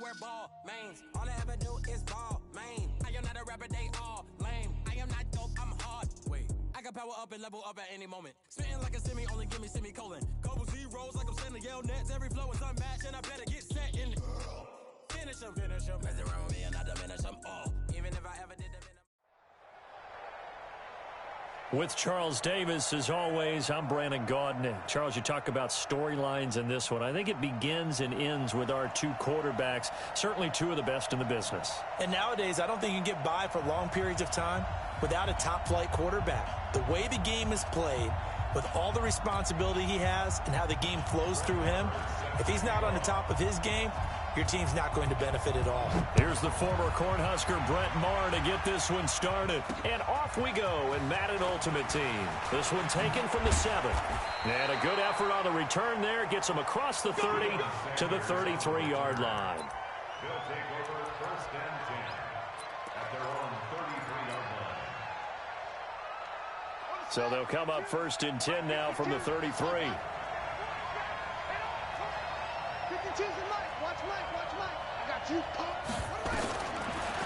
wear ball mains. All I ever do is ball main. I am not a rapper, they all lame. I am not dope, I'm hard. Wait, I can power up and level up at any moment. Spitting like a semi, only give me semicolon. Couple zeros like I'm sending yell nets. Every flow is unmatched, and I better get set in. Finish them. Mess around with me and I diminish them all. Even if I ever did them. With Charles Davis, as always, I'm Brandon Gaudin. Charles, you talk about storylines in this one. I think it begins and ends with our two quarterbacks, certainly two of the best in the business. And nowadays, I don't think you can get by for long periods of time without a top-flight quarterback. The way the game is played, with all the responsibility he has and how the game flows through him, if he's not on the top of his game, your team's not going to benefit at all. Here's the former Cornhusker Brett Maher to get this one started. And off we go in Madden Ultimate Team. This one taken from the 7. And a good effort on the return there. Gets him across the 30 to the 33-yard line. They'll take over 1st and 10 at their own 33-yard line. So they'll come up 1st and 10 now from the 33.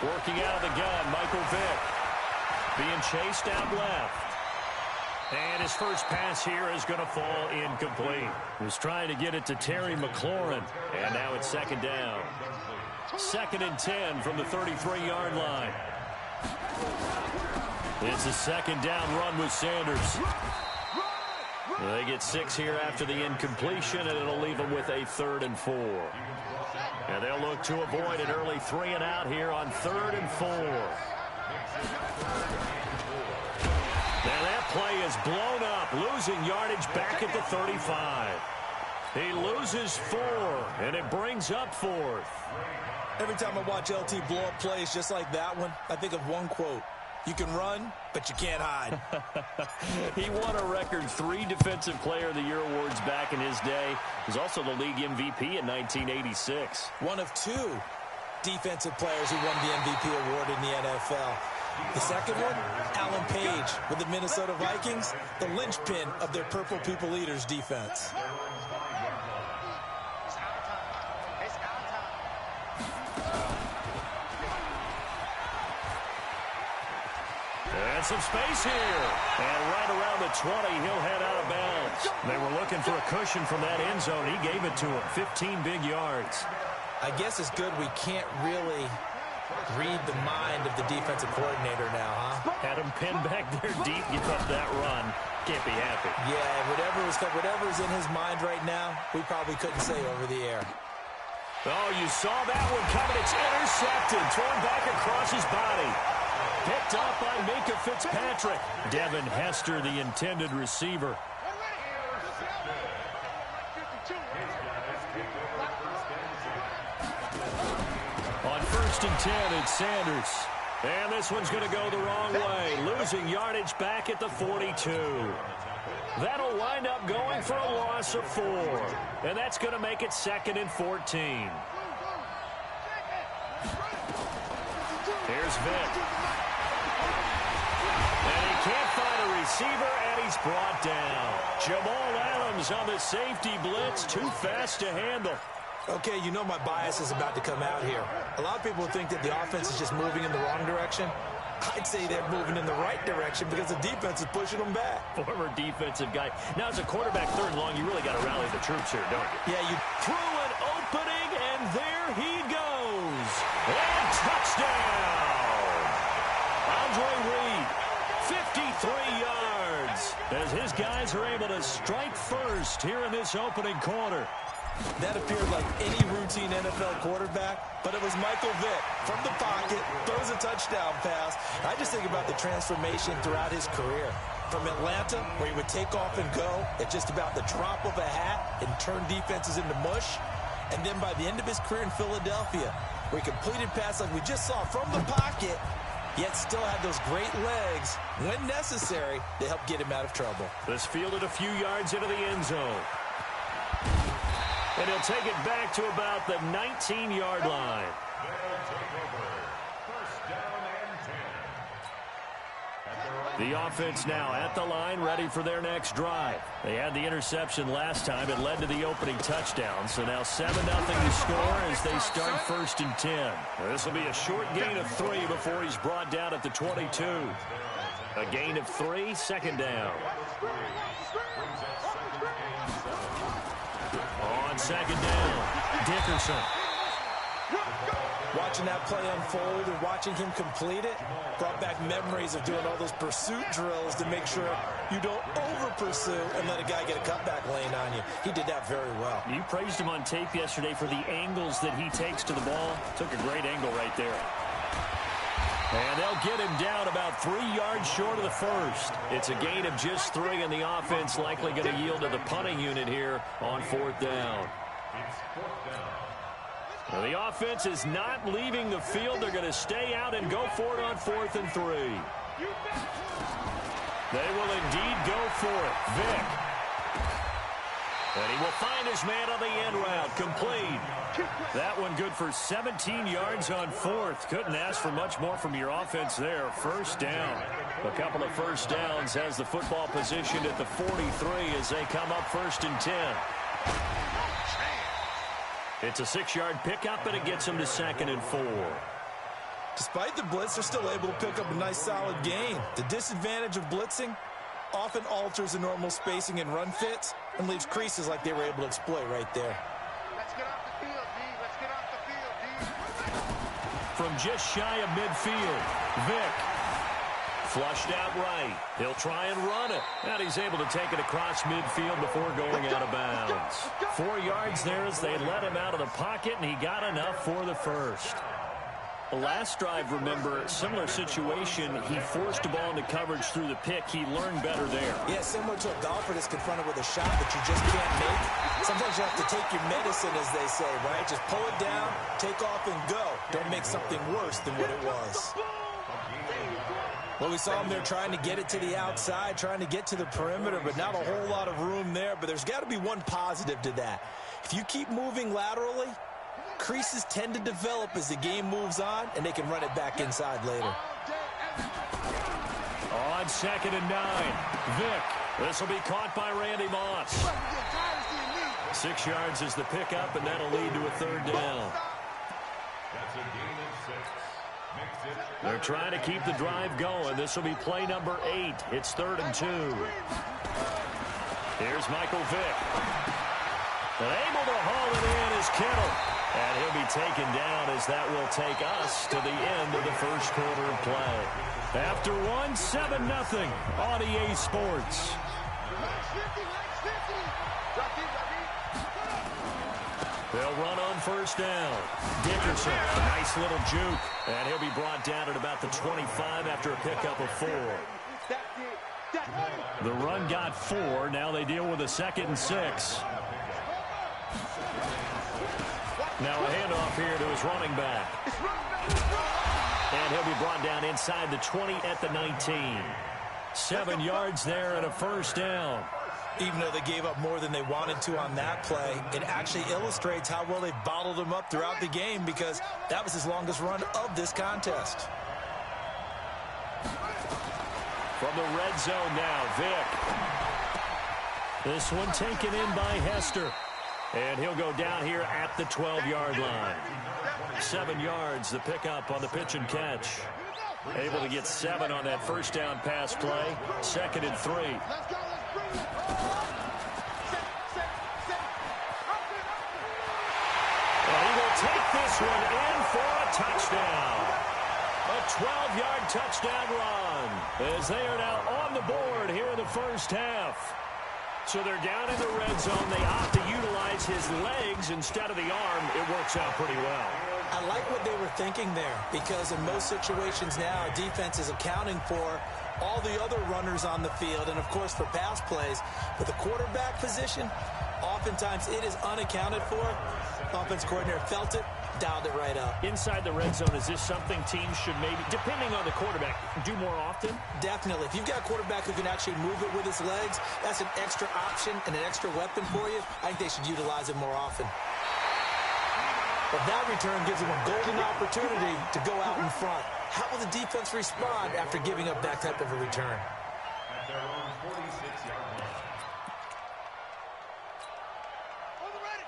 Working out of the gun, Michael Vick. Being chased out left. And his first pass here is going to fall incomplete. Was trying to get it to Terry McLaurin. And now it's 2nd down. 2nd and 10 from the 33-yard line. It's a 2nd down run with Sanders. They get 6 here after the incompletion, and it'll leave them with a 3rd and 4. And they'll look to avoid an early 3 and out here on 3rd and 4. Now that play is blown up, losing yardage back at the 35. He loses 4, and it brings up 4th. Every time I watch LT blow up plays just like that one, I think of one quote. You can run, but you can't hide. He won a record 3 Defensive Player of the Year awards back in his day. He was also the league MVP in 1986. One of 2 defensive players who won the MVP award in the NFL. The second one, Alan Page with the Minnesota Vikings, the linchpin of their Purple People Eaters defense. And some space here. And right around the 20, he'll head out of bounds. They were looking for a cushion from that end zone. He gave it to him. 15 big yards. I guess it's good we can't really read the mind of the defensive coordinator now, huh? Had him pinned back there deep. Give up that run. Can't be happy. Yeah, whatever's in his mind right now, we probably couldn't say over the air. Oh, you saw that one coming. It's intercepted. Thrown back across his body. Picked up by Minka Fitzpatrick. Devin Hester, the intended receiver. On 1st and 10, it's Sanders. And this one's going to go the wrong way. Losing yardage back at the 42. That'll wind up going for a loss of 4. And that's going to make it 2nd and 14. Here's Vick. Can't find a receiver, and he's brought down. Jamal Adams on the safety blitz, too fast to handle. Okay, you know my bias is about to come out here. A lot of people think that the offense is just moving in the wrong direction. I'd say they're moving in the right direction because the defense is pushing them back. Former defensive guy. Now, as a quarterback 3rd and long, you really got to rally the troops here, don't you? Yeah, you threw an opening, and there he goes. And touchdown! Andre Reed. 53 yards as his guys are able to strike first here in this opening quarter. That appeared like any routine NFL quarterback, but it was Michael Vick from the pocket, throws a touchdown pass. I just think about the transformation throughout his career. From Atlanta, where he would take off and go at just about the drop of a hat and turn defenses into mush. And then by the end of his career in Philadelphia, where he completed passes like we just saw from the pocket, yet still had those great legs, when necessary, to help get him out of trouble. This fielded a few yards into the end zone. And he'll take it back to about the 19-yard line. They'll take over 1st down and 10. The offense now at the line, ready for their next drive. They had the interception last time. It led to the opening touchdown. So now 7-0 to score as they start 1st and 10. This will be a short gain of 3 before he's brought down at the 22. A gain of 3, 2nd down. On 2nd down, Dickerson. Watching that play unfold and watching him complete it brought back memories of doing all those pursuit drills to make sure you don't over-pursue and let a guy get a cutback lane on you. He did that very well. You praised him on tape yesterday for the angles that he takes to the ball. Took a great angle right there. And they'll get him down about 3 yards short of the first. It's a gain of just 3, and the offense likely going to yield to the punting unit here on 4th down. Well, the offense is not leaving the field. They're going to stay out and go for it on 4th and 3. They will indeed go for it. Vick. And he will find his man on the end route. Complete. That one good for 17 yards on 4th. Couldn't ask for much more from your offense there. 1st down. A couple of 1st downs has the football positioned at the 43 as they come up 1st and 10. It's a 6-yard pickup, and it gets them to 2nd and 4. Despite the blitz, they're still able to pick up a nice solid gain. The disadvantage of blitzing often alters the normal spacing and run fits and leaves creases like they were able to exploit right there. Let's get off the field, D. Let's get off the field, D. From just shy of midfield, Vick. Flushed out right. He'll try and run it. And he's able to take it across midfield before going out of bounds. 4 yards there as they let him out of the pocket, and he got enough for the first. The last drive, remember, similar situation. He forced the ball into coverage through the pick. He learned better there. Yeah, similar to a golfer that's confronted with a shot that you just can't make. Sometimes you have to take your medicine, as they say, right? Just pull it down, take off, and go. Don't make something worse than what it was. Well, we saw him there trying to get it to the outside, trying to get to the perimeter, but not a whole lot of room there. But there's got to be one positive to that. If you keep moving laterally, creases tend to develop as the game moves on, and they can run it back inside later. On 2nd and 9, Vick. This will be caught by Randy Moss. 6 yards is the pickup, and that'll lead to a 3rd down. That's a gain of 6. They're trying to keep the drive going. This will be play number 8. It's 3rd and 2. Here's Michael Vick. And able to haul it in is Kittle. And he'll be taken down as that will take us to the end of the first quarter of play. After one, 7-0 on EA Sports. They'll run on 1st down. Dickerson, a nice little juke. And he'll be brought down at about the 25 after a pickup of 4. The run got 4. Now they deal with a 2nd and 6. Now a handoff here to his running back. And he'll be brought down inside the 20 at the 19. 7 yards there and a 1st down. Even though they gave up more than they wanted to on that play, it actually illustrates how well they bottled him up throughout the game because that was his longest run of this contest. From the red zone now, Vick. This one taken in by Hester. And he'll go down here at the 12-yard line. 7 yards, the pickup on the pitch and catch. Able to get 7 on that 1st down pass play. 2nd and 3. And he will take this one in for a touchdown. A 12-yard touchdown run as they are now on the board here in the first half. So they're down in the red zone. They opt to utilize his legs instead of the arm. It works out pretty well. I like what they were thinking there because in most situations now, defense is accounting for all the other runners on the field and, of course, for pass plays. But the quarterback position, oftentimes it is unaccounted for. Offense coordinator felt it, dialed it right up. Inside the red zone, is this something teams should maybe, depending on the quarterback, do more often? Definitely. If you've got a quarterback who can actually move it with his legs, that's an extra option and an extra weapon for you. I think they should utilize it more often. But that return gives them a golden opportunity to go out in front. How will the defense respond after giving up that type of a return? At their own 46-yard line.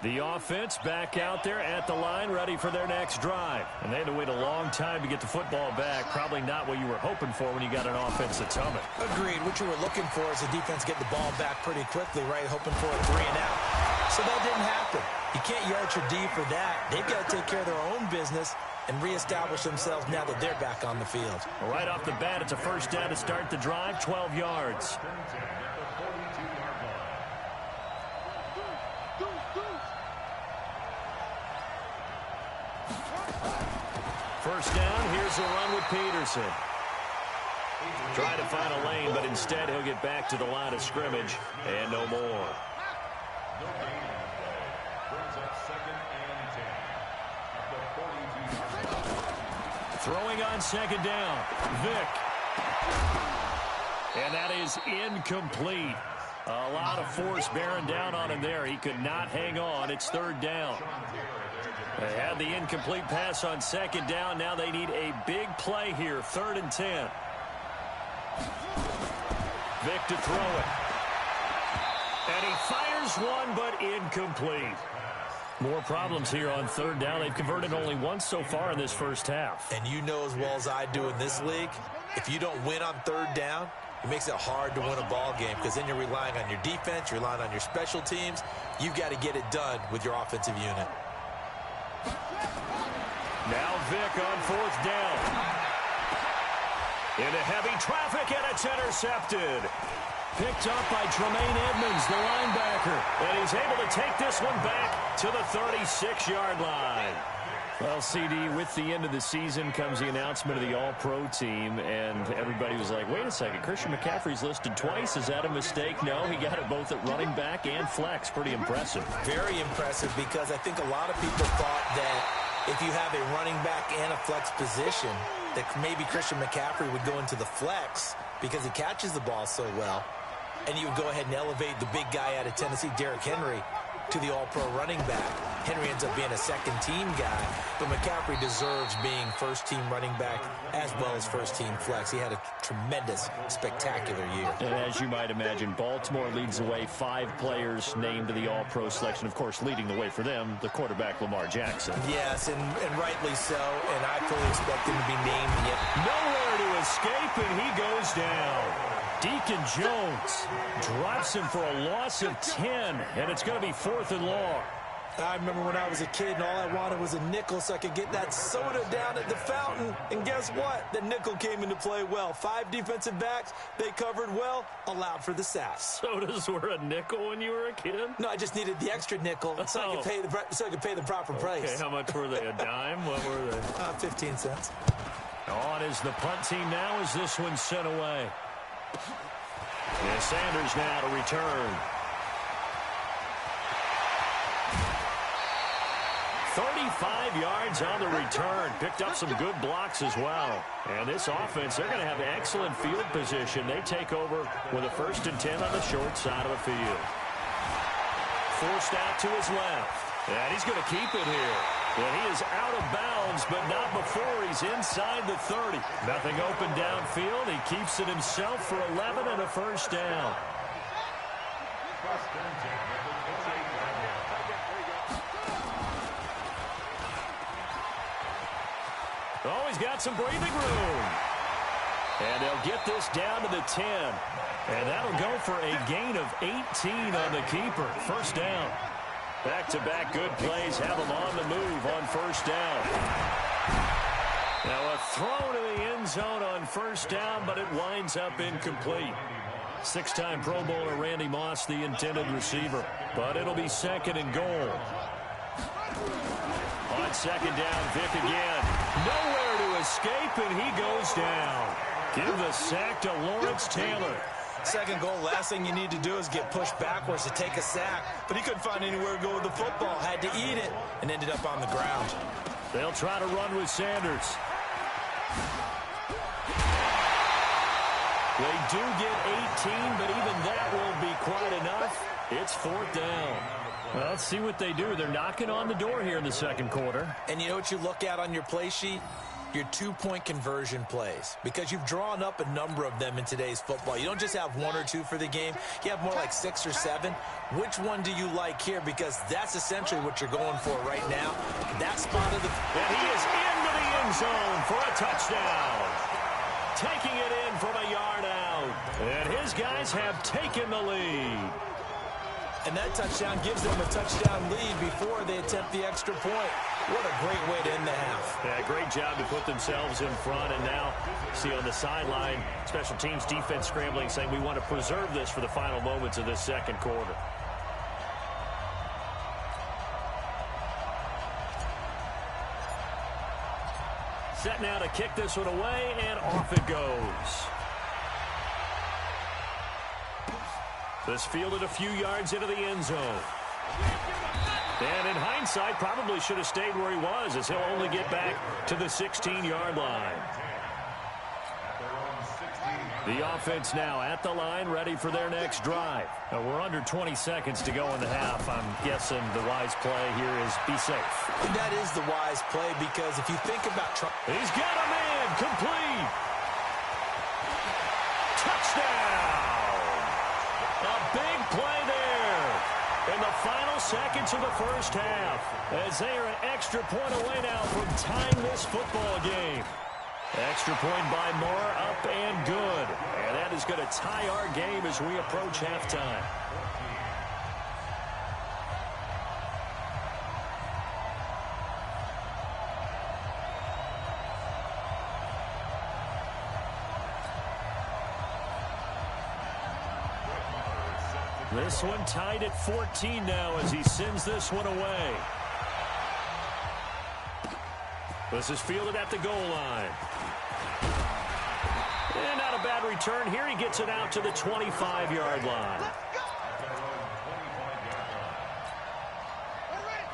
The offense back out there at the line, ready for their next drive. And they had to wait a long time to get the football back. Probably not what you were hoping for when you got an offense that's humming. Agreed. What you were looking for is the defense get the ball back pretty quickly, right? Hoping for a 3-and-out. So that didn't happen. You can't yard your D for that. They've got to take care of their own business and reestablish themselves now that they're back on the field. Well, right off the bat, it's a first down to start the drive, 12 yards. First down, here's a run with Peterson. Trying to find a lane, but instead he'll get back to the line of scrimmage, and no more. Throwing on second down, Vick. And that is incomplete. A lot of force bearing down on him there. He could not hang on. It's third down. They had the incomplete pass on second down. Now they need a big play here, 3rd and 10. Vick to throw it. And he fires one, but incomplete. More problems here on third down. They've converted only once so far in this first half. And you know as well as I do in this league, if you don't win on third down, it makes it hard to win a ball game because then you're relying on your defense, you're relying on your special teams. You've got to get it done with your offensive unit. Now Vick on 4th down. Into heavy traffic, and it's intercepted. Picked up by Tremaine Edmonds, the linebacker. And he's able to take this one back to the 36-yard line. Well, CD, with the end of the season comes the announcement of the All-Pro team, and everybody was like, wait a second, Christian McCaffrey's listed twice. Is that a mistake? No, he got it both at running back and flex. Pretty impressive. Very impressive because I think a lot of people thought that if you have a running back and a flex position, that maybe Christian McCaffrey would go into the flex because he catches the ball so well. And you would go ahead and elevate the big guy out of Tennessee, Derrick Henry, to the all-pro running back. Henry ends up being a second-team guy, but McCaffrey deserves being first-team running back as well as first-team flex. He had a tremendous, spectacular year. And as you might imagine, Baltimore leads the way. 5 players named to the all-pro selection. Of course, leading the way for them, the quarterback Lamar Jackson. Yes, and rightly so, and I fully expect him to be named yet. Nowhere to escape, and he goes down. Deacon Jones drops him for a loss of 10, and it's going to be 4th and long. I remember when I was a kid and all I wanted was a nickel so I could get that soda down at the fountain. And guess what? The nickel came into play well. 5 defensive backs, they covered well, allowed for the sack. Sodas were a nickel when you were a kid? No, I just needed the extra nickel so I could pay the proper price. Okay, how much were they? A dime? What were they? 15 cents. On is the punt team now as this one's sent away. And Sanders now to return. 35 yards on the return. Picked up some good blocks as well. And this offense, they're going to have excellent field position. They take over with a 1st and 10 on the short side of the field. Forced out to his left. And he's going to keep it here. And he is out of bounds, but not before he's inside the 30. Nothing open downfield. He keeps it himself for 11 and a first down. Oh, he's got some breathing room. And they'll get this down to the 10. And that'll go for a gain of 18 on the keeper. First down. Back-to-back good plays have them on the move on first down. Now a throw to the end zone on first down, but it winds up incomplete. 6-time Pro Bowler Randy Moss, the intended receiver. But it'll be 2nd and goal. On second down, Vick again. Nowhere to escape, and he goes down. Give the sack to Lawrence Taylor. Second goal, last thing you need to do is get pushed backwards to take a sack. But he couldn't find anywhere to go with the football. Had to eat it and ended up on the ground. They'll try to run with Sanders. They do get 18, but even that won't be quite enough. It's 4th down. Well, let's see what they do. They're knocking on the door here in the second quarter. And you know what you look at on your play sheet? your two-point conversion plays, because you've drawn up a number of them in today's football. You don't just have one or two for the game. You have more like 6 or 7. Which one do you like here? Because that's essentially what you're going for right now. That spot of the... And he is into the end zone for a touchdown. Taking it in from a yard out. And his guys have taken the lead. And that touchdown gives them a touchdown lead before they attempt the extra point. What a great way to end the half. Yeah, great job to put themselves in front. And now, see on the sideline, special teams defense scrambling, saying we want to preserve this for the final moments of this second quarter. Set now to kick this one away, and off it goes. This fielded a few yards into the end zone. And in hindsight, probably should have stayed where he was, as he'll only get back to the 16-yard line. The offense now at the line, ready for their next drive. Now, we're under 20 seconds to go in the half. I'm guessing the wise play here is be safe. And that is the wise play, because if you think about... He's got a man, complete. Touchdown. A big play there in the final seconds of the first half, as they are an extra point away now from tying this football game. Extra point by Moore, up and good. And that is going to tie our game as we approach halftime. This one tied at 14 now as he sends this one away. This is fielded at the goal line. And not a bad return here. He gets it out to the 25-yard line.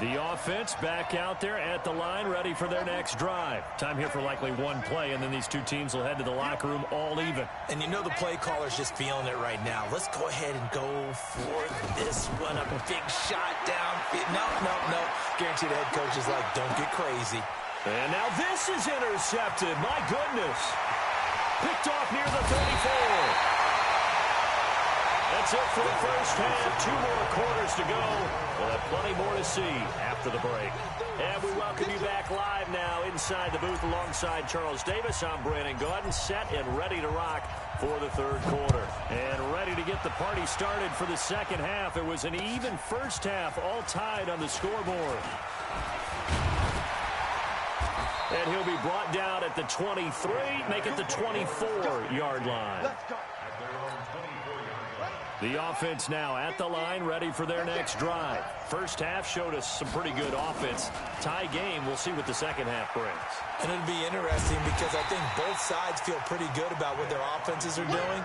The offense back out there at the line, ready for their next drive. Time here for likely one play, and then these two teams will head to the locker room all even. And you know the play caller's just feeling it right now. Let's go ahead and go for this one. A big shot down. No. Guaranteed the head coach is like, don't get crazy. And now this is intercepted. My goodness. Picked off near the 34. That's it for the first half. 2 more quarters to go. We'll have plenty more to see after the break. And we welcome you back live now inside the booth alongside Charles Davis. I'm Brandon Gaudin, set and ready to rock for the third quarter. And ready to get the party started for the second half. It was an even first half, all tied on the scoreboard. And he'll be brought down at the 23, make it the 24-yard line. The offense now at the line, ready for their next drive. First half showed us some pretty good offense. Tie game, we'll see what the second half brings. And it'll be interesting because I think both sides feel pretty good about what their offenses are doing.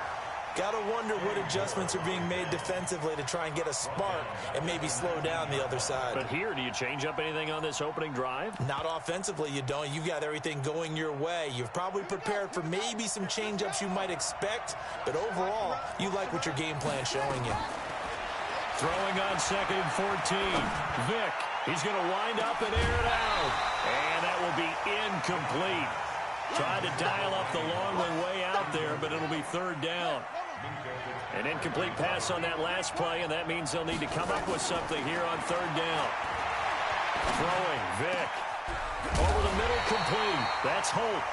Got to wonder what adjustments are being made defensively to try and get a spark and maybe slow down the other side. But here, do you change up anything on this opening drive? Not offensively, you don't. You've got everything going your way. You've probably prepared for maybe some change-ups you might expect, but overall, you like what your game plan's showing you. Throwing on 2nd and 14. Vick, he's going to wind up and air it out. And that will be incomplete. Tried to dial up the long one way out there, but it'll be third down. An incomplete pass on that last play, and that means they'll need to come up with something here on third down. Throwing, Vick. Over the middle, complete. That's Holt.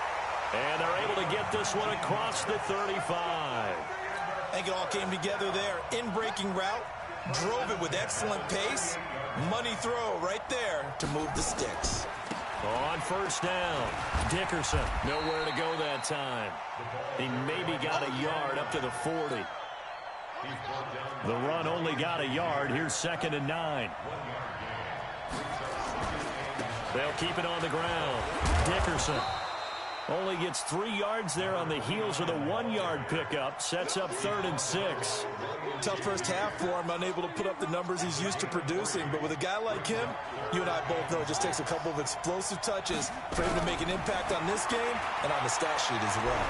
And they're able to get this one across the 35. I think it all came together there. In-breaking route, drove it with excellent pace. Money throw right there to move the sticks. On first down, Dickerson, nowhere to go that time. He maybe got a yard up to the 40. The run only got a yard. Here's 2nd and 9. They'll keep it on the ground. Dickerson only gets 3 yards there on the heels of the 1-yard pickup. Sets up 3rd and 6. Tough first half for him, unable to put up the numbers he's used to producing. But with a guy like him, you and I both know it just takes a couple of explosive touches for him to make an impact on this game and on the stat sheet as well.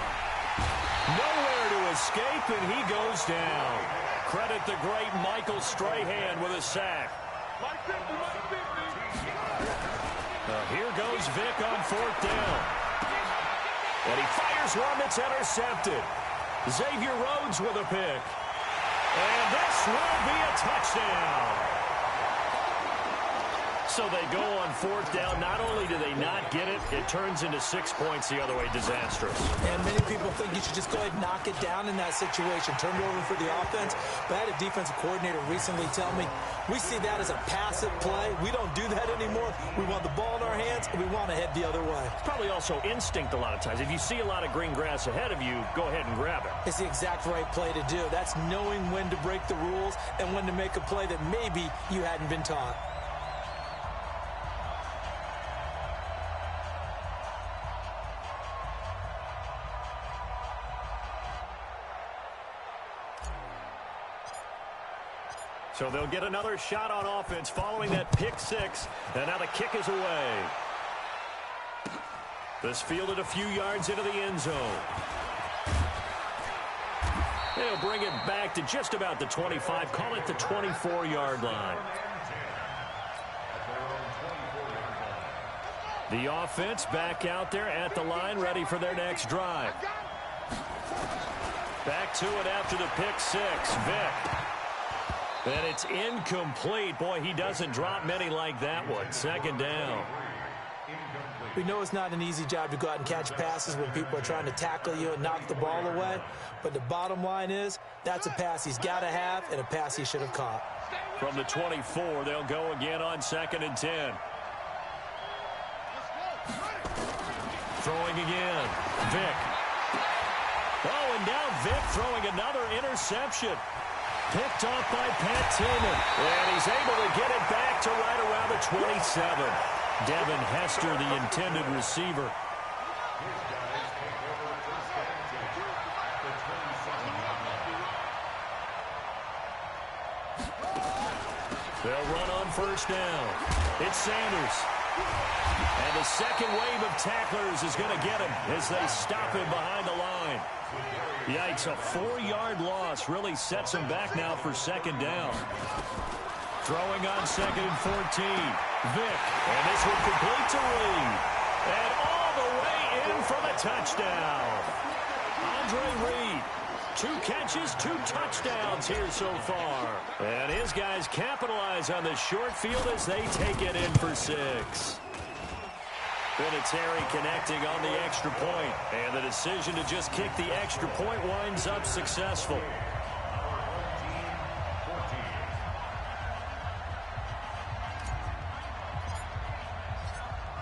Nowhere to escape, and he goes down. Credit the great Michael Strahan with a sack. Here goes Vick on 4th down. And he fires one that's intercepted. Xavier Rhodes with a pick. And this will be a touchdown. So they go on fourth down. Not only do they not get it, it turns into 6 points the other way. Disastrous. And many people think you should just go ahead and knock it down in that situation. Turn it over for the offense. But I had a defensive coordinator recently tell me, we see that as a passive play. We don't do that anymore. We want the ball in our hands, and we want to head the other way. It's probably also instinct a lot of times. If you see a lot of green grass ahead of you, go ahead and grab it. It's the exact right play to do. That's knowing when to break the rules and when to make a play that maybe you hadn't been taught. So they'll get another shot on offense following that pick six. And now the kick is away. This fielded a few yards into the end zone. They'll bring it back to just about the 25. Call it the 24-yard line. The offense back out there at the line, ready for their next drive. Back to it after the pick six. Vick. And it's incomplete. Boy, he doesn't drop many like that one. Second down. We know it's not an easy job to go out and catch passes when people are trying to tackle you and knock the ball away. But the bottom line is, that's a pass he's got to have and a pass he should have caught. From the 24, they'll go again on 2nd and 10. Throwing again. Vick. Oh, and now Vick throwing another interception. Picked off by Pat Tillman. And he's able to get it back to right around the 27. Devin Hester, the intended receiver. They'll run on first down. It's Sanders. And the second wave of tacklers is going to get him as they stop him behind the line. Yikes, a 4-yard loss really sets him back now for second down. Throwing on 2nd and 14. Vick, and this one complete to Reed. And all the way in for the touchdown. Andre Reed, 2 catches, 2 touchdowns here so far. And his guys capitalize on the short field as they take it in for 6. Vinatieri connecting on the extra point, and the decision to just kick the extra point winds up successful.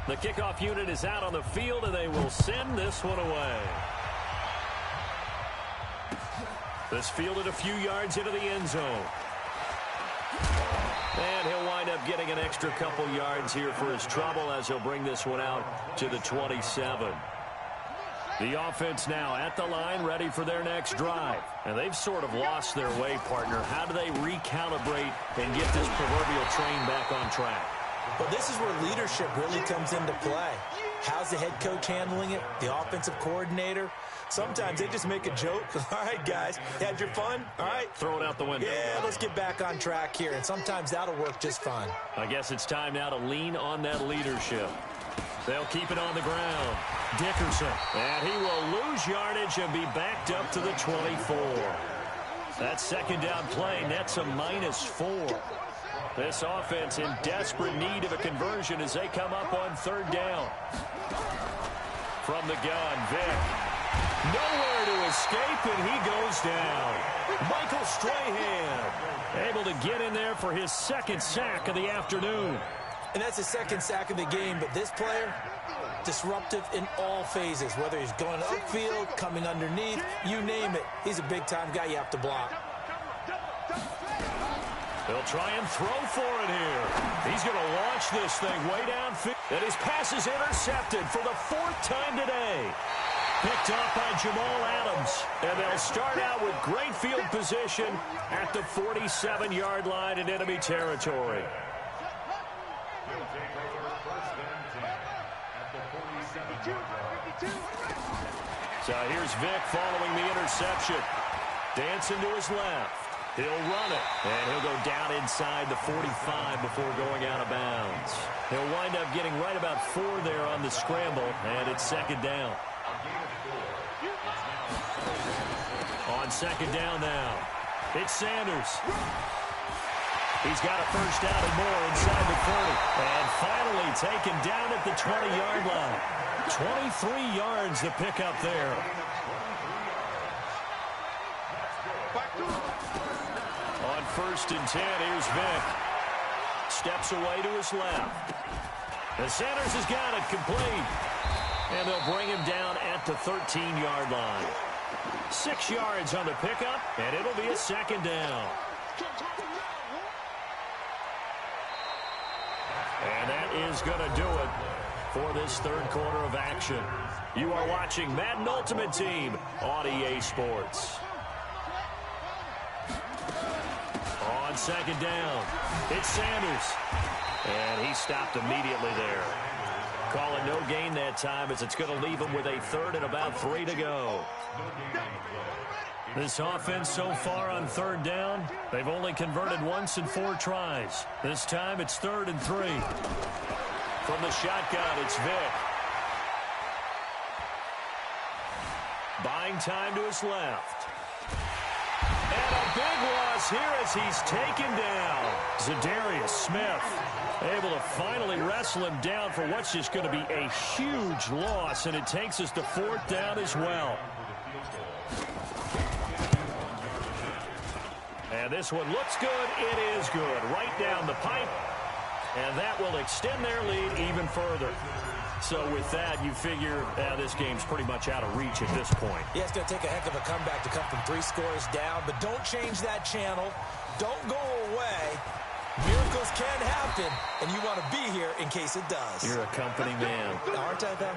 The kickoff unit is out on the field, and they will send this one away. This fielded a few yards into the end zone. And he'll wind up getting an extra couple yards here for his trouble as he'll bring this one out to the 27. The offense now at the line, ready for their next drive. And they've sort of lost their way, partner. How do they recalibrate and get this proverbial train back on track? Well, this is where leadership really comes into play. How's the head coach handling it? The offensive coordinator? Sometimes they just make a joke. All right, guys, you had your fun? All right. Throw it out the window. Yeah, let's get back on track here. And sometimes that'll work just fine. I guess it's time now to lean on that leadership. They'll keep it on the ground. Dickerson. And he will lose yardage and be backed up to the 24. That second down play nets a -4. This offense in desperate need of a conversion as they come up on third down. From the gun, Vick. Nowhere to escape, and he goes down. Michael Strahan able to get in there for his second sack of the afternoon. And that's his second sack of the game, but this player, disruptive in all phases, whether he's going upfield, coming underneath, you name it. He's a big-time guy you have to block. They'll try and throw for it here. He's going to launch this thing way downfield. And his pass is intercepted for the 4th time today. Picked off by Jamal Adams. And they'll start out with great field position at the 47-yard line in enemy territory. So here's Vick following the interception. Dancing to his left. He'll run it, and he'll go down inside the 45 before going out of bounds. He'll wind up getting right about 4 there on the scramble, and it's second down. On second down now, it's Sanders. He's got a first down and more inside the 30. And finally taken down at the 20-yard line. 23 yards to pick up there. On 1st and 10, here's Vick. Steps away to his left. And Sanders has got it complete. And they'll bring him down at the 13-yard line. 6 yards on the pickup, and it'll be a second down. And that is going to do it for this third quarter of action. You are watching Madden Ultimate Team on EA Sports. On second down, it's Sanders. And he stopped immediately there. Call it no gain that time as it's going to leave him with a third and about 3 to go. This offense so far on third down, they've only converted once in 4 tries. This time it's 3rd and 3. From the shotgun, it's Vick. Buying time to his left. And a big loss here as he's taken down. Zadarius Smith able to finally wrestle him down for what's just going to be a huge loss, and it takes us to 4th down as well. And this one looks good. It is good. Right down the pipe. And that will extend their lead even further. So with that, you figure this game's pretty much out of reach at this point. Yeah, it's going to take a heck of a comeback to come from 3 scores down. But don't change that channel. Don't go away. Miracles can happen. And you want to be here in case it does. You're a company man. Aren't I, though?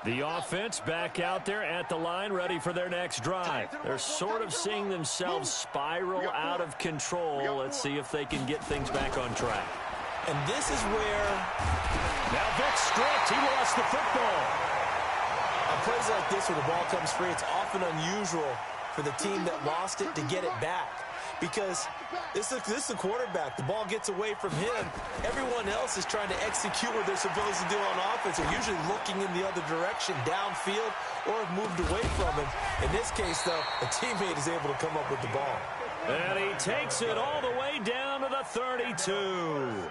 The offense back out there at the line, ready for their next drive. They're sort of seeing themselves spiral out of control. Let's see if they can get things back on track. And this is where... Now Vick stripped. He lost the football. On plays like this where the ball comes free, it's often unusual for the team that lost it to get it back. Because this is the quarterback. The ball gets away from him. Everyone else is trying to execute what they're supposed to do on offense. They're usually looking in the other direction, downfield, or have moved away from him. In this case, though, a teammate is able to come up with the ball. And he takes it all the way down to the 32.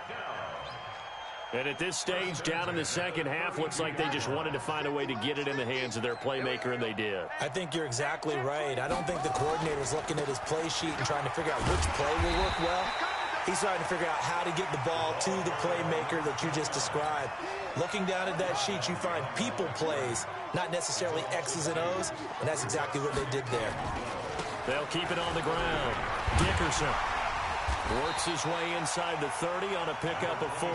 And at this stage, down in the second half, looks like they just wanted to find a way to get it in the hands of their playmaker, and they did. I think you're exactly right. I don't think the coordinator's looking at his play sheet and trying to figure out which play will work well. He's trying to figure out how to get the ball to the playmaker that you just described. Looking down at that sheet, you find people plays, not necessarily X's and O's, and that's exactly what they did there. They'll keep it on the ground. Dickerson works his way inside the 30 on a pickup of 4.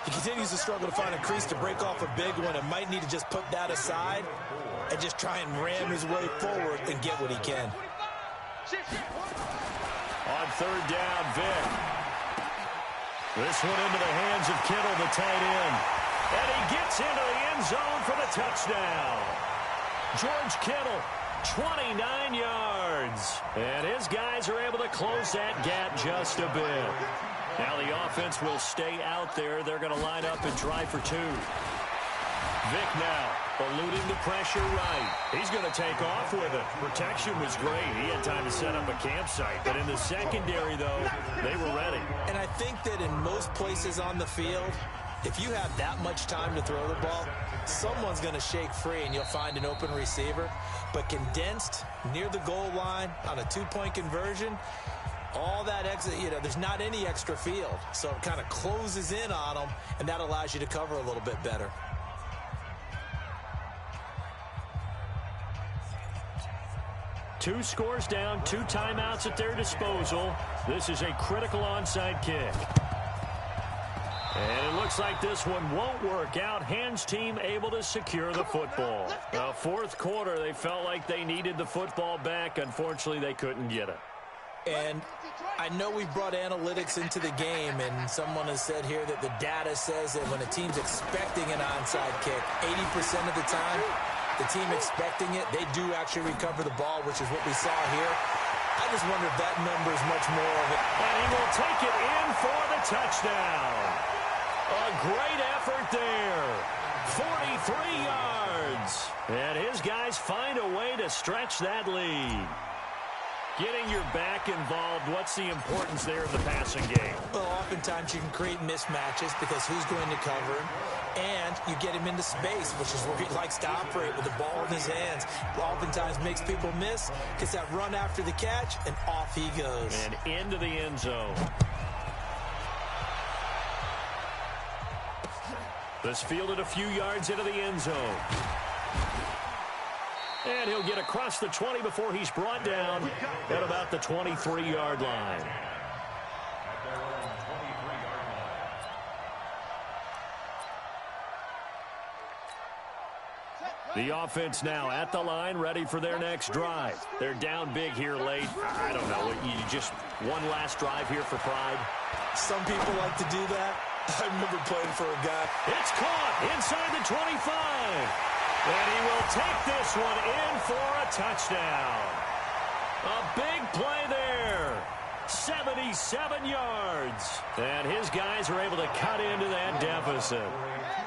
He continues to struggle to find a crease to break off a big one and might need to just put that aside and just try and ram his way forward and get what he can. On 3rd down, Vick. This one into the hands of Kittle, the tight end. And he gets into the end zone for the touchdown. George Kittle, 29 yards. And his guys are able to close that gap just a bit. Now the offense will stay out there. They're going to line up and try for 2. Vick now eluding the pressure right. He's going to take off with it. Protection was great. He had time to set up a campsite. But in the secondary, though, they were ready. And I think that in most places on the field, if you have that much time to throw the ball, someone's going to shake free and you'll find an open receiver. But condensed near the goal line on a 2-point conversion, all that exit, there's not any extra field. So it kind of closes in on them, and that allows you to cover a little bit better. Two scores down, 2 timeouts at their disposal. This is a critical onside kick. And it looks like this one won't work out. Hands team able to secure the football. The 4th quarter, they felt like they needed the football back. Unfortunately, they couldn't get it. And I know we've brought analytics into the game, and someone has said here that the data says that when a team's expecting an onside kick, 80% of the time, the team expecting it, they do actually recover the ball, which is what we saw here. I just wonder if that number is much more of it. And he will take it in for the touchdown. A great effort there. 43 yards. And his guys find a way to stretch that lead. Getting your back involved, what's the importance there in the passing game? Well, oftentimes you can create mismatches because who's going to cover him? And you get him into space, which is where he likes to operate with the ball in his hands. Oftentimes makes people miss, gets that run after the catch, and off he goes. And into the end zone. This fielded a few yards into the end zone. And he'll get across the 20 before he's brought down at about the 23-yard line. The offense now at the line, ready for their next drive. They're down big here late. I don't know. You just one last drive here for pride? Some people like to do that. I remember playing for a guy. It's caught inside the 25. And he will take this one in for a touchdown. A big play there. 77 yards. And his guys are able to cut into that deficit.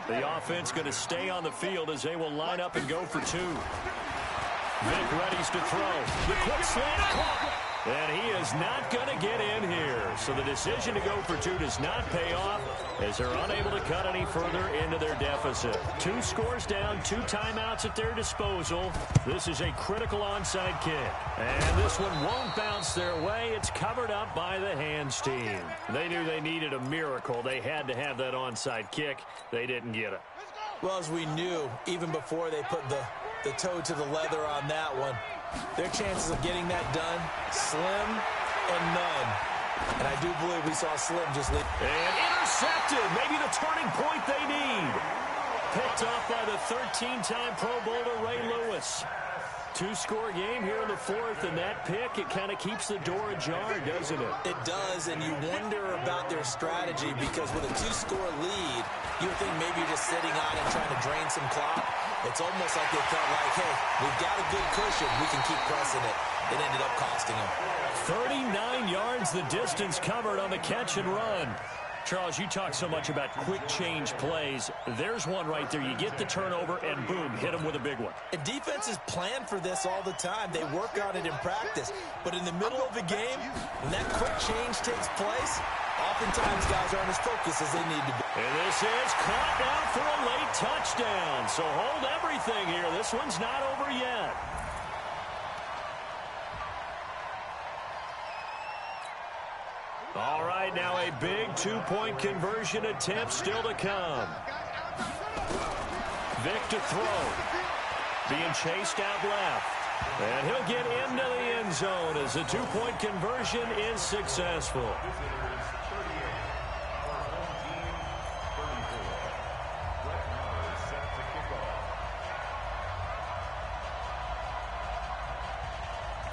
The offense going to stay on the field as they will line up and go for two. Vic readies to throw. The quick slant caught. And he is not going to get in here. So the decision to go for two does not pay off as they're unable to cut any further into their deficit. 2 scores down, 2 timeouts at their disposal. This is a critical onside kick. And this one won't bounce their way. It's covered up by the hands team. They knew they needed a miracle. They had to have that onside kick. They didn't get it. Well, as we knew, even before they put the toe to the leather on that one, their chances of getting that done, slim and none. And I do believe we saw Slim just leave. And intercepted. Maybe the turning point they need. Picked off by the 13-time Pro Bowler Ray Lewis. 2-score game here in the 4th, and that pick, it kind of keeps the door ajar, doesn't it? It does, and you wonder about their strategy because with a 2-score lead, you would think maybe you're just sitting on and trying to drain some clock. It's almost like they felt like, hey, we've got a good cushion. We can keep pressing it. It ended up costing them. 39 yards the distance covered on the catch and run. Charles, you talk so much about quick change plays. There's one right there. You get the turnover, and boom, hit them with a big one. And defenses plan for this all the time. They work on it in practice. But in the middle of the game, when that quick change takes place, oftentimes guys aren't as focused as they need to be. And this is caught now for a late touchdown. So hold everything here. This one's not over yet. All right, now a big 2-point conversion attempt still to come. Vic to throw. Being chased out left. And he'll get into the end zone as the 2-point conversion is successful.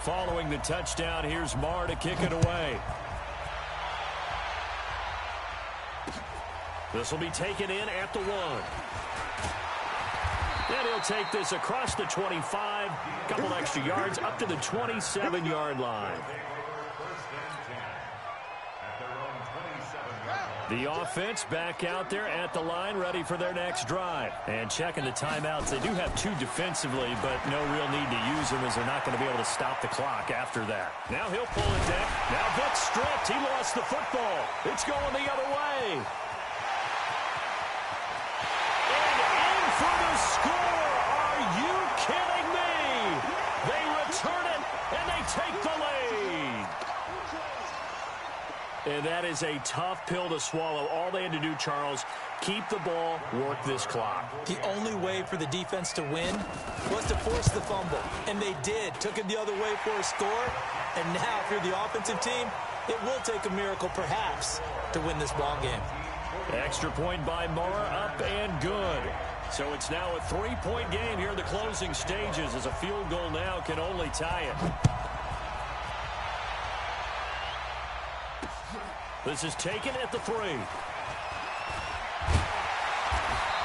Following the touchdown, here's Marr to kick it away. This will be taken in at the 1. And he'll take this across the 25, couple extra yards, up to the 27-yard line. The offense back out there at the line, ready for their next drive. And checking the timeouts, they do have 2 defensively, but no real need to use them as they're not going to be able to stop the clock after that. Now he'll pull it down. Now Vic stripped. He lost the football. It's going the other way. For the score! Are you kidding me? They return it, and they take the lead. And that is a tough pill to swallow. All they had to do, Charles, keep the ball, work this clock. The only way for the defense to win was to force the fumble. And they did. Took it the other way for a score. And now, if you're the offensive team, it will take a miracle, perhaps, to win this ball game. Extra point by Marr, up and good. So it's now a 3-point game here in the closing stages as a field goal now can only tie it. This is taken at the 3.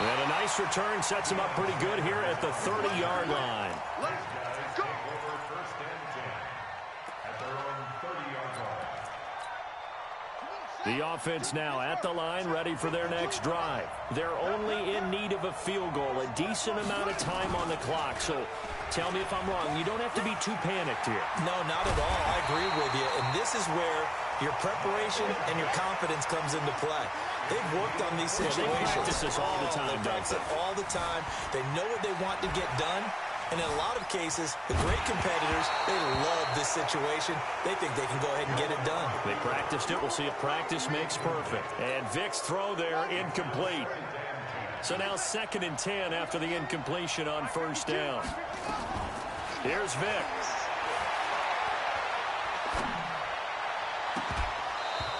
And a nice return sets him up pretty good here at the 30-yard line. at their own 30-yard line. The offense now at the line, ready for their next drive. They're only in need of a field goal, a decent amount of time on the clock. So tell me if I'm wrong. You don't have to be too panicked here. No, not at all. I agree with you. And this is where your preparation and your confidence comes into play. They've worked on these situations. They practice this all the time. They practice it all the time. They know what they want to get done. And in a lot of cases, the great competitors, they love this situation. They think they can go ahead and get it done. They practiced it. We'll see if practice makes perfect. And Vic's throw there, incomplete. So now 2nd and 10 after the incompletion on first down. Here's Vic.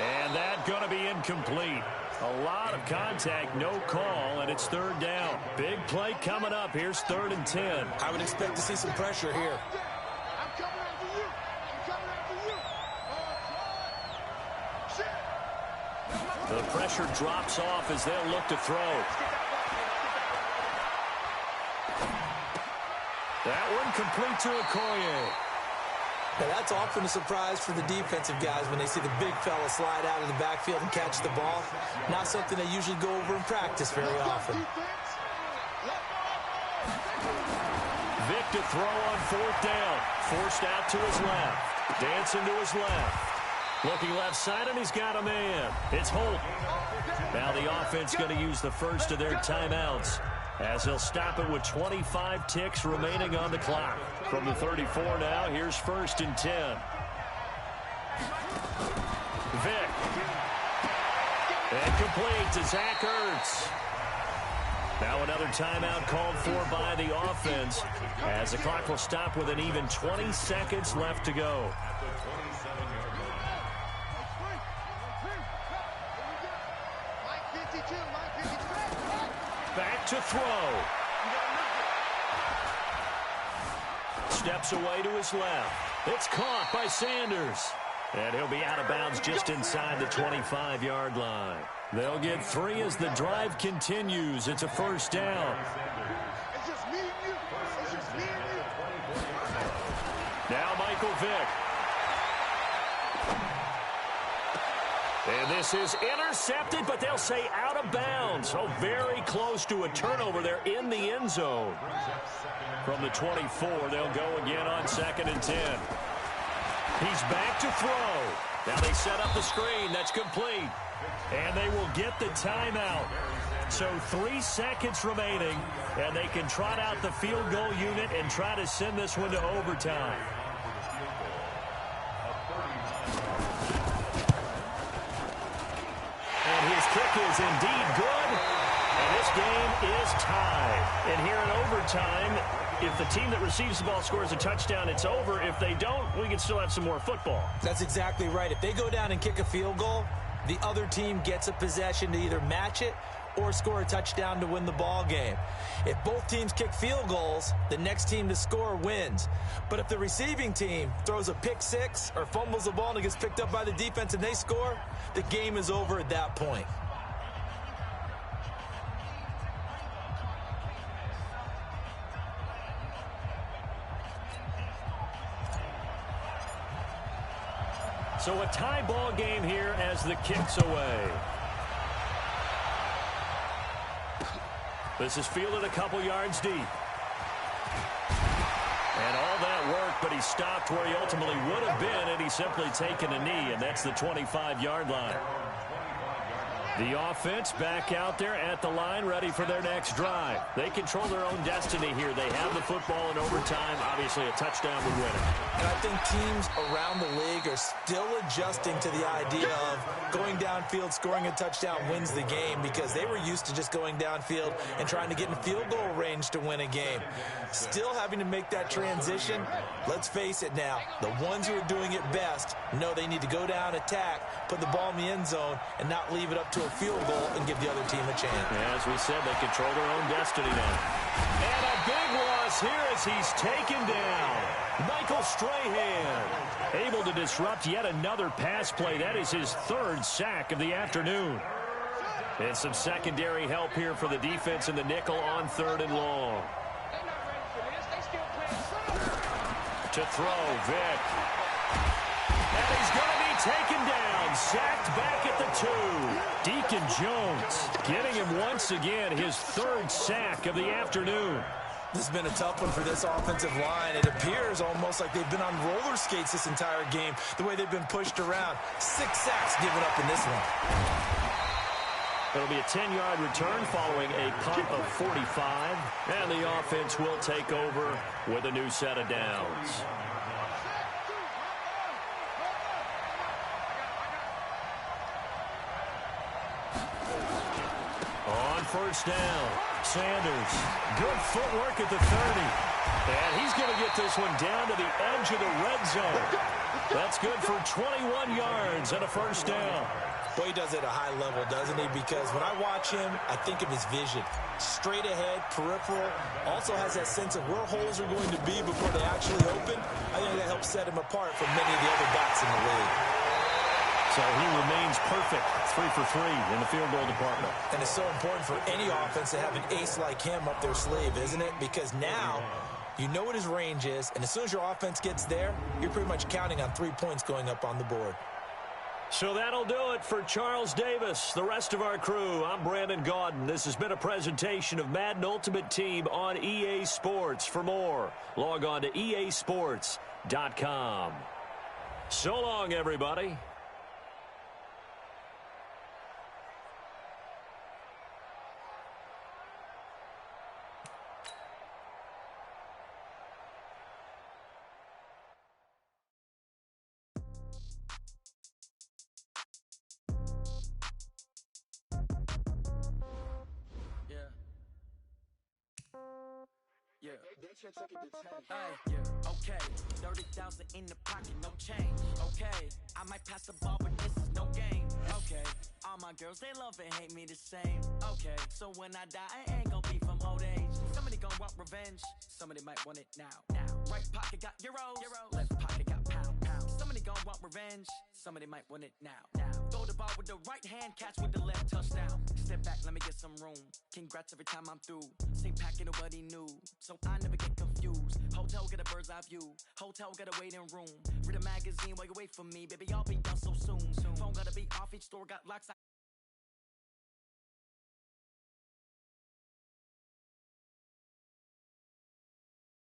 And that's going to be incomplete. A lot of contact, no call, and it's 3rd down. Big play coming up. Here's 3rd and 10. I would expect to see some pressure here. I'm coming after you. I'm coming after you. The pressure drops off as they'll look to throw. That one complete to Okoye. Now, that's often a surprise for the defensive guys when they see the big fella slide out of the backfield and catch the ball. Not something they usually go over in practice very often. Vic to throw on 4th down. Forced out to his left. Dancing to his left. Looking left side, and he's got a man. It's Holt. Now the offense going to use the first of their timeouts, as he'll stop it with 25 ticks remaining on the clock. From the 34 now, here's 1st and 10. Vic. And complete to Zach Ertz. Now another timeout called for by the offense, as the clock will stop with an even 20 seconds left to go. Back to throw. Steps away to his left. It's caught by Sanders. And he'll be out of bounds just inside the 25-yard line. They'll get 3 as the drive continues. It's a 1st down. It's just me and you. It's just me and you. Now Michael Vick. And this is intercepted, but they'll say out of bounds. So very close to a turnover there in the end zone. From the 24, they'll go again on 2nd and 10. He's back to throw. Now they set up the screen. That's complete. And they will get the timeout. So 3 seconds remaining, and they can trot out the field goal unit and try to send this one to overtime. And his kick is indeed good. And this game is tied. And here in overtime, if the team that receives the ball scores a touchdown, it's over. If they don't, we can still have some more football. That's exactly right. If they go down and kick a field goal, the other team gets a possession to either match it or score a touchdown to win the ball game. If both teams kick field goals, the next team to score wins. But if the receiving team throws a pick six or fumbles the ball and it gets picked up by the defense and they score, the game is over at that point. So a tie ball game here as the kick's away. This is fielded a couple yards deep. And all that work, but he stopped where he ultimately would have been, and he's simply taken a knee, and that's the 25-yard line. The offense back out there at the line, ready for their next drive. They control their own destiny here. They have the football in overtime. Obviously, a touchdown would win it. And I think teams around the league are still adjusting to the idea of going downfield, scoring a touchdown wins the game, because they were used to just going downfield and trying to get in field goal range to win a game. Still having to make that transition. Let's face it now, the ones who are doing it best know they need to go down, attack, put the ball in the end zone, and not leave it up to a field goal and give the other team a chance. As we said, they control their own destiny now. And a big loss here as he's taken down. Michael Strahan able to disrupt yet another pass play. That is his third sack of the afternoon. And some secondary help here for the defense in the nickel on 3rd and long. To throw, Vic. And he's going to be taken down, sacked back at the 2. Deacon Jones getting him once again, his 3rd sack of the afternoon. This has been a tough one for this offensive line. It appears almost like they've been on roller skates this entire game, the way they've been pushed around. 6 sacks given up in this one. It'll be a 10-yard return following a punt of 45, and the offense will take over with a new set of downs. On first down, Sanders, good footwork at the 30. And he's going to get this one down to the edge of the red zone. That's good for 21 yards and a first down. Boy, he does it at a high level, doesn't he? Because when I watch him, I think of his vision. Straight ahead, peripheral, also has that sense of where holes are going to be before they actually open. I think that helps set him apart from many of the other backs in the league. So he remains perfect, 3 for 3 in the field goal department. And it's so important for any offense to have an ace like him up their sleeve, isn't it? Because now you know what his range is, and as soon as your offense gets there, you're pretty much counting on 3 points going up on the board. So that'll do it for Charles Davis, the rest of our crew. I'm Brandon Gaudin. This has been a presentation of Madden Ultimate Team on EA Sports. For more, log on to easports.com. So long, everybody. Okay, 30,000 in the pocket, no change. Okay, I might pass the ball, but this is no game. Okay, all my girls, they love and hate me the same. Okay, so when I die, I ain't gonna be from old age. Somebody gonna want revenge, somebody might want it now. Right pocket got euros, left pocket got pounds. Somebody gonna want revenge, somebody might want it now. Throw the ball with the right hand, catch with the left, touchdown. Step back, let me get some room. Congrats every time I'm through. Same packet, nobody knew, so I never get confused. Hotel get a bird's eye view, hotel got a waiting room. Read a magazine while you wait for me, baby, I'll be done so soon. Phone gotta be off, each store got locks.